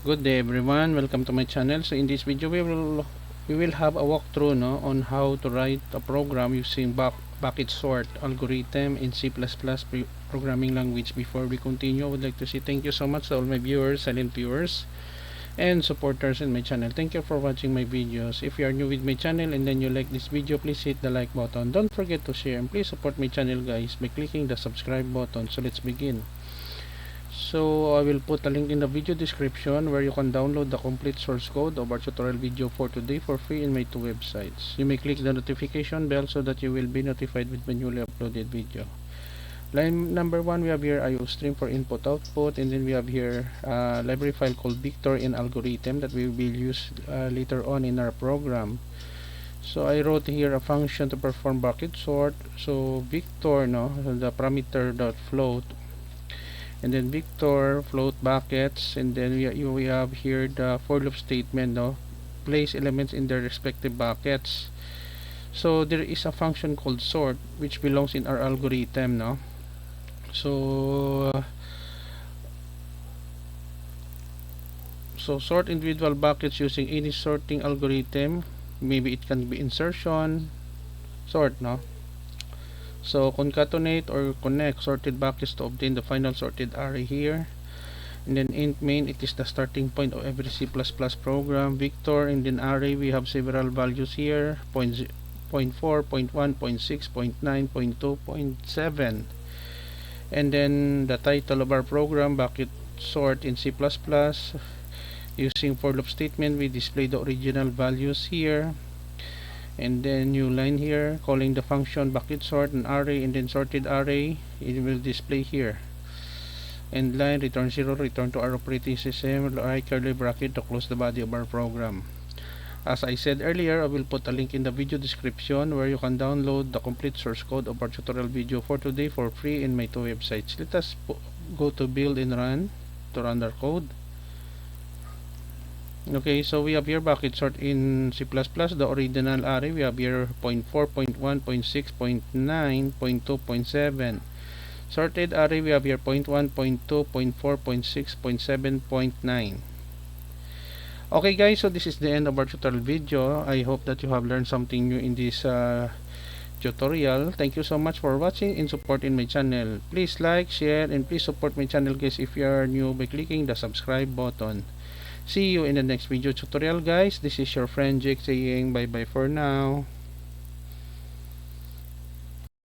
Good day everyone, welcome to my channel. So in this video we will have a walkthrough on how to write a program using bucket sort algorithm in C++ programming language. Before we continue, I would like to say thank you so much to all my viewers, silent viewers and supporters in my channel. Thank you for watching my videos. If you are new with my channel and then you like this video, please hit the like button. Don't forget to share and please support my channel guys by clicking the subscribe button. So let's begin. So I will put a link in the video description where you can download the complete source code of our tutorial video for today for free in my two websites. You may click the notification bell so that you will be notified with my newly uploaded video. Line number 1, we have here IO stream for input output, and then we have here a library file called Victor in algorithm that we will use later on in our program. So I wrote here a function to perform bucket sort. So Victor, the parameter dot float, and then Victor float buckets, and then we have here the for loop statement, place elements in their respective buckets. So there is a function called sort which belongs in our algorithm, so sort individual buckets using any sorting algorithm. Maybe it can be insertion sort, so concatenate or connect sorted buckets to obtain the final sorted array here. And then int main, it is the starting point of every C++ program. Victor, and then array, we have several values here: 0.4, 0.1, 0.6, 0.9, 0.2, 0.7. And then the title of our program, bucket sort in C++. Using for loop statement, we display the original values here. And then new line here, calling the function bucket sort an array, and then sorted array, it will display here. And line, return 0, return to our operating system, curly bracket to close the body of our program. As I said earlier, I will put a link in the video description where you can download the complete source code of our tutorial video for today for free in my two websites. Let us go to build and run to run our code. Okay, so we have here bucket sort in C++, the original array. We have here 0.4, 0.1, 0.6, 0.9, 0.2, 0.7. Sorted array, we have here 0.1, 0.2, 0.4, 0.6, 0.7, 0.9. Okay guys, so this is the end of our tutorial video. I hope that you have learned something new in this tutorial. Thank you so much for watching and supporting my channel. Please like, share, and please support my channel guys if you are new by clicking the subscribe button. See you in the next video tutorial guys. This is your friend Jake saying bye bye for now.